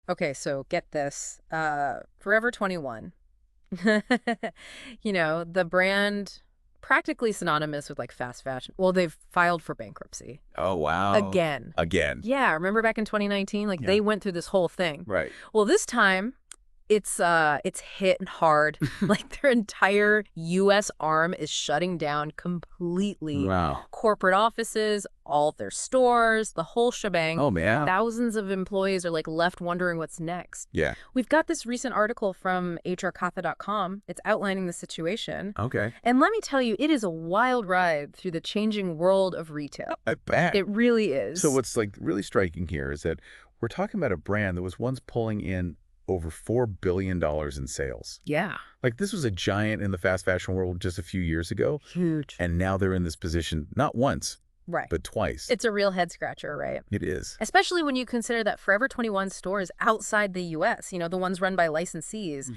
Okay, so get this. Forever 21. The brand practically synonymous with like fast fashion. Well, they've filed for bankruptcy. Oh, wow. Again. Again. Yeah, remember back in 2019? Like Yeah. they went through this whole thing. Right. Well, this time it's hit hard. Like their entire US arm is shutting down completely. Wow. Corporate offices, all their stores, the whole shebang. Oh, man. Thousands of employees are like left wondering what's next. Yeah. We've got this recent article from HRKatha.com. It's outlining the situation. Okay. And let me tell you, it is a wild ride through the changing world of retail. I bet. It really is. So what's like really striking here is that we're talking about a brand that was once pulling in over $4 billion in sales. Yeah. Like this was a giant in the fast fashion world just a few years ago. Huge. And now they're in this position, not once, Right. but twice. It's a real head scratcher, right? It is. Especially when you consider that Forever 21 stores outside the U.S., the ones run by licensees,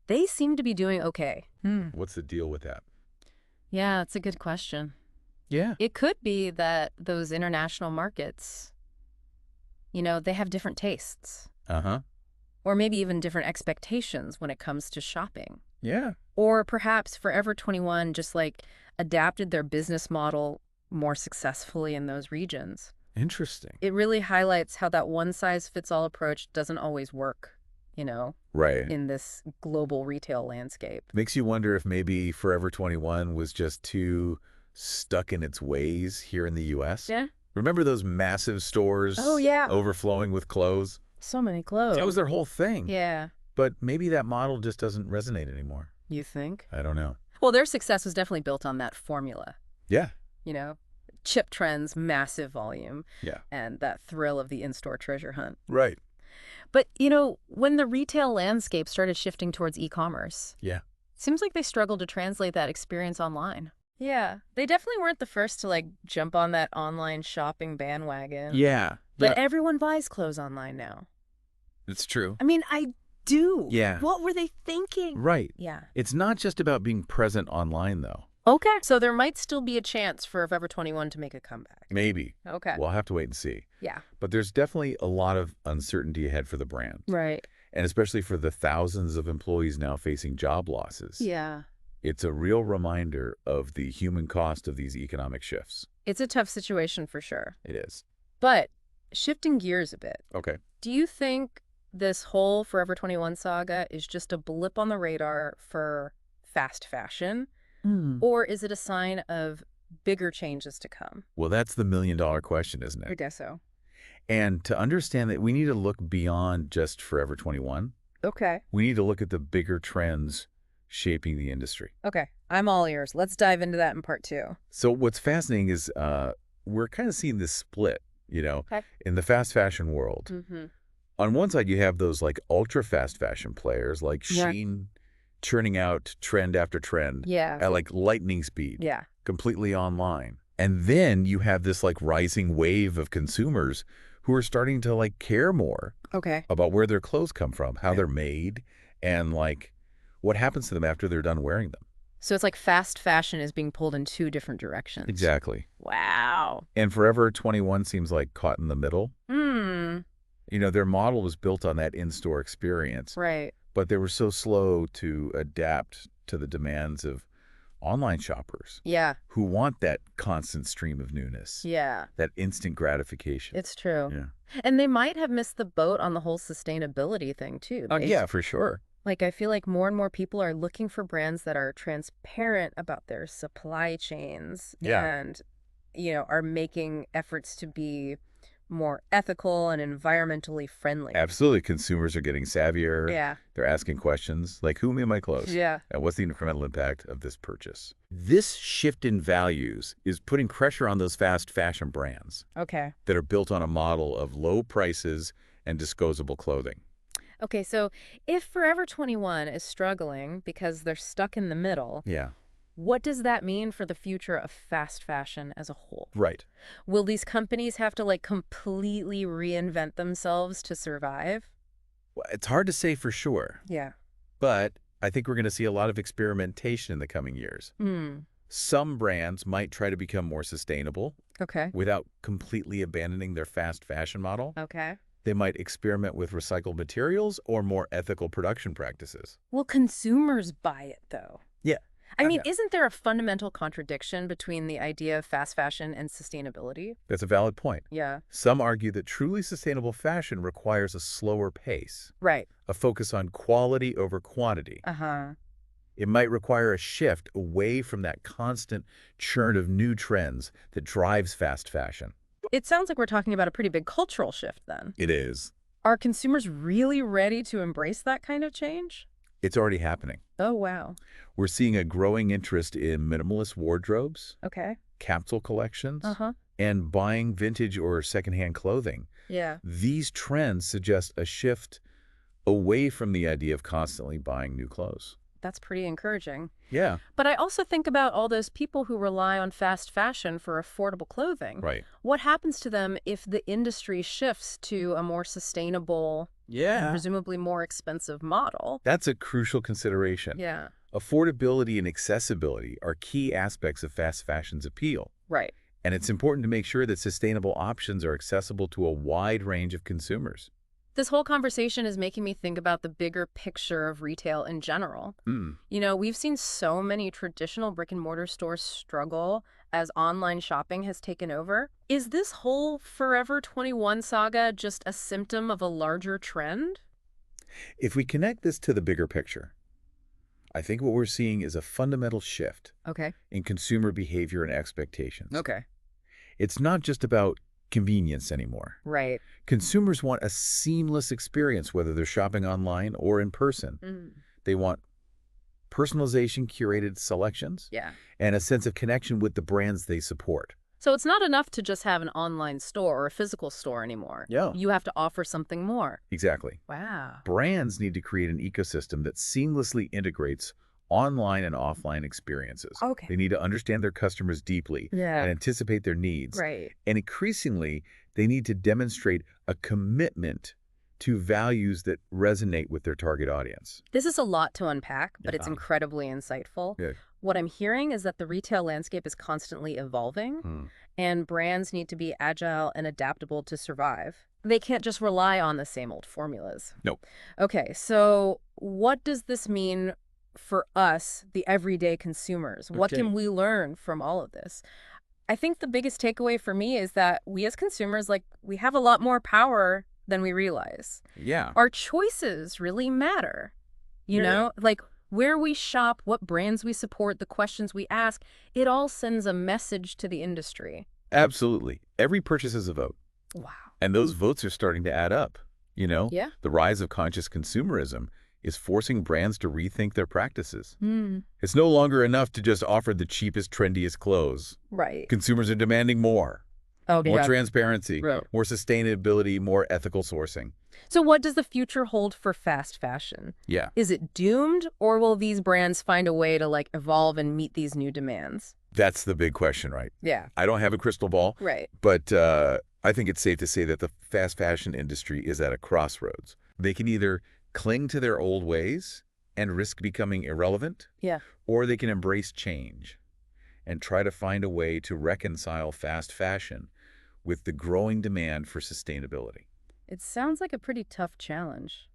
they seem to be doing okay. What's the deal with that? Yeah, that's a good question. Yeah. It could be that those international markets, they have different tastes. Uh-huh. Or maybe even different expectations when it comes to shopping. Yeah. Or perhaps Forever 21 just like adapted their business model more successfully in those regions. Interesting. It really highlights how that one-size-fits-all approach doesn't always work, Right. in this global retail landscape. Makes you wonder if maybe Forever 21 was just too stuck in its ways here in the U.S. Yeah. Remember those massive stores Oh, yeah. overflowing with clothes? So many clothes. That was their whole thing. Yeah. But maybe that model just doesn't resonate anymore. You think? I don't know. Well, their success was definitely built on that formula. Yeah. Chip trends, massive volume, Yeah. and that thrill of the in-store treasure hunt. Right. But, when the retail landscape started shifting towards e-commerce, Yeah. seems like they struggled to translate that experience online. Yeah. They definitely weren't the first to, jump on that online shopping bandwagon. Yeah. But everyone buys clothes online now. It's true. I mean, I do. Yeah. What were they thinking? Right. Yeah. It's not just about being present online, though. Okay. So there might still be a chance for Forever 21 to make a comeback. Maybe. Okay. We'll have to wait and see. Yeah. But there's definitely a lot of uncertainty ahead for the brand. Right. And especially for the thousands of employees now facing job losses. Yeah. It's a real reminder of the human cost of these economic shifts. It's a tough situation for sure. It is. But shifting gears a bit, Okay. do you think this whole Forever 21 saga is just a blip on the radar for fast fashion? Or is it a sign of bigger changes to come? Well, that's the million-dollar question, isn't I it? guess so. And to understand that, we need to look beyond just Forever 21. Okay. We need to look at the bigger trends shaping the industry. Okay. I'm all ears. Let's dive into that in part 2. So what's fascinating is we're kind of seeing this split, Okay. in the fast fashion world. Mm-hmm. On one side, you have those like ultra fast fashion players like Yeah. Shein churning out trend after trend Yeah. at like lightning speed, Yeah. completely online. And then you have this like rising wave of consumers who are starting to like care more Okay. about where their clothes come from, how they're made, and like what happens to them after they're done wearing them. So it's like fast fashion is being pulled in 2 different directions. Exactly. Wow. And Forever 21 seems like caught in the middle. Hmm. Their model was built on that in-store experience, Right. but they were so slow to adapt to the demands of online shoppers Yeah. who want that constant stream of newness, Yeah. that instant gratification. It's true. Yeah. And they might have missed the boat on the whole sustainability thing, too. Yeah, for sure. Like, I feel like more and more people are looking for brands that are transparent about their supply chains. Yeah. And, are making efforts to be more ethical and environmentally friendly. Absolutely. Consumers are getting savvier. Yeah. They're asking questions like, who made my clothes? Yeah. And what's the incremental impact of this purchase? This shift in values is putting pressure on those fast fashion brands Okay. that are built on a model of low prices and disposable clothing. Okay, so if Forever 21 is struggling because they're stuck in the middle, Yeah. what does that mean for the future of fast fashion as a whole? Right. Will these companies have to completely reinvent themselves to survive? Well, it's hard to say for sure, Yeah. but I think we're going to see a lot of experimentation in the coming years. Some brands might try to become more sustainable Okay. without completely abandoning their fast fashion model. Okay. They might experiment with recycled materials or more ethical production practices. Will consumers buy it, though? Yeah. I mean, Yeah. isn't there a fundamental contradiction between the idea of fast fashion and sustainability? That's a valid point. Yeah. Some argue that truly sustainable fashion requires a slower pace, Right. a focus on quality over quantity. Uh-huh. It might require a shift away from that constant churn of new trends that drives fast fashion. It sounds like we're talking about a pretty big cultural shift then. It is. Are consumers really ready to embrace that kind of change? It's already happening. Oh, wow. We're seeing a growing interest in minimalist wardrobes, Okay. capsule collections, Uh-huh. and buying vintage or secondhand clothing. Yeah. These trends suggest a shift away from the idea of constantly buying new clothes. That's pretty encouraging. Yeah. But I also think about all those people who rely on fast fashion for affordable clothing. Right. What happens to them if the industry shifts to a more sustainable and presumably more expensive model? That's a crucial consideration. Yeah. Affordability and accessibility are key aspects of fast fashion's appeal. Right. And it's important to make sure that sustainable options are accessible to a wide range of consumers. This whole conversation is making me think about the bigger picture of retail in general. We've seen so many traditional brick and mortar stores struggle as online shopping has taken over. Is this whole Forever 21 saga just a symptom of a larger trend? If we connect this to the bigger picture, I think what we're seeing is a fundamental shift Okay. in consumer behavior and expectations. Okay. It's not just about convenience anymore. Right. Consumers want a seamless experience, whether they're shopping online or in person. They want personalization, curated selections, Yeah. and a sense of connection with the brands they support. So it's not enough to just have an online store or a physical store anymore. Yeah. You have to offer something more. Exactly. Wow. Brands need to create an ecosystem that seamlessly integrates online and offline experiences. Okay. They need to understand their customers deeply Yeah. and anticipate their needs. Right. And increasingly, they need to demonstrate a commitment to values that resonate with their target audience. This is a lot to unpack, but it's Yeah. incredibly insightful. Yeah. What I'm hearing is that the retail landscape is constantly evolving, and brands need to be agile and adaptable to survive. They can't just rely on the same old formulas. Nope. Okay, so what does this mean for us, the everyday consumers? What Okay. can we learn from all of this? I think the biggest takeaway for me is that we as consumers, we have a lot more power than we realize. Yeah. Our choices really matter. You Yeah. know, where we shop, what brands we support, the questions we ask, it all sends a message to the industry. Absolutely. Every purchase is a vote. Wow. And those votes are starting to add up. Yeah. The rise of conscious consumerism is forcing brands to rethink their practices. It's no longer enough to just offer the cheapest, trendiest clothes. Right. Consumers are demanding more. Oh, More yeah. transparency, Right. more sustainability, more ethical sourcing. So what does the future hold for fast fashion? Yeah. Is it doomed, or will these brands find a way to evolve and meet these new demands? That's the big question, right? Yeah. I don't have a crystal ball, Right. but I think it's safe to say that the fast fashion industry is at a crossroads. They can either cling to their old ways and risk becoming irrelevant, Yeah. or they can embrace change and try to find a way to reconcile fast fashion with the growing demand for sustainability. It sounds like a pretty tough challenge.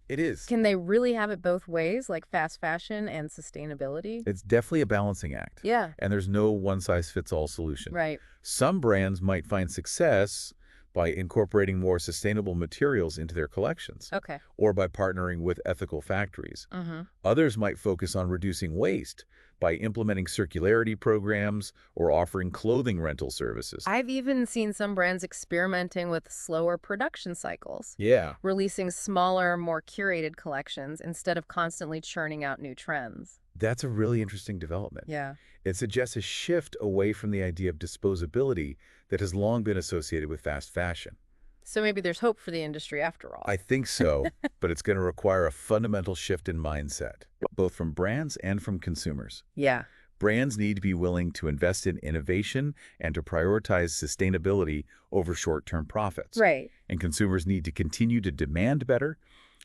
It is. Can they really have it both ways, like fast fashion and sustainability? It's definitely a balancing act. Yeah. And there's no one-size-fits-all solution. Right. Some brands might find success by incorporating more sustainable materials into their collections, Okay. or by partnering with ethical factories. Mm-hmm. Others might focus on reducing waste by implementing circularity programs or offering clothing rental services. I've even seen some brands experimenting with slower production cycles, Yeah. releasing smaller, more curated collections instead of constantly churning out new trends. That's a really interesting development. Yeah. It suggests a shift away from the idea of disposability that has long been associated with fast fashion. So maybe there's hope for the industry after all. I think so, but it's going to require a fundamental shift in mindset, both from brands and from consumers. Yeah. Brands need to be willing to invest in innovation and to prioritize sustainability over short-term profits. Right. And consumers need to continue to demand better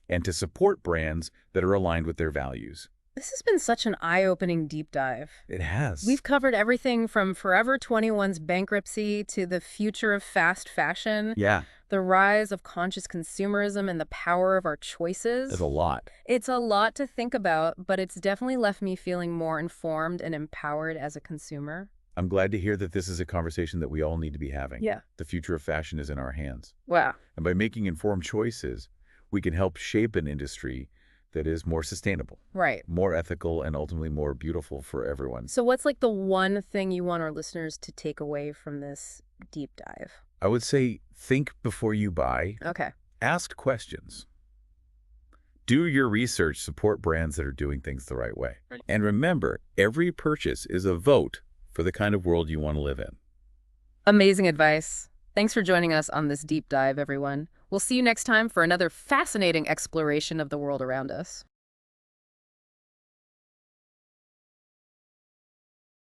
and to support brands that are aligned with their values. This has been such an eye-opening deep dive. It has. We've covered everything from Forever 21's bankruptcy to the future of fast fashion, Yeah, the rise of conscious consumerism and the power of our there's choices. a lot. It's a lot to think about, but it's definitely left me feeling more informed and empowered as a consumer. I'm glad to hear that this is a conversation that we all need to be having. Yeah. The future of fashion is in our hands. Wow. And by making informed choices, we can help shape an industry that is more sustainable, Right. more ethical, and ultimately more beautiful for everyone. So what's like the one thing you want our listeners to take away from this deep dive? I would say think before you buy, Okay. ask questions. Do your research, support brands that are doing things the right way. And remember, every purchase is a vote for the kind of world you want to live in. Amazing advice. Thanks for joining us on this deep dive, everyone. We'll see you next time for another fascinating exploration of the world around us.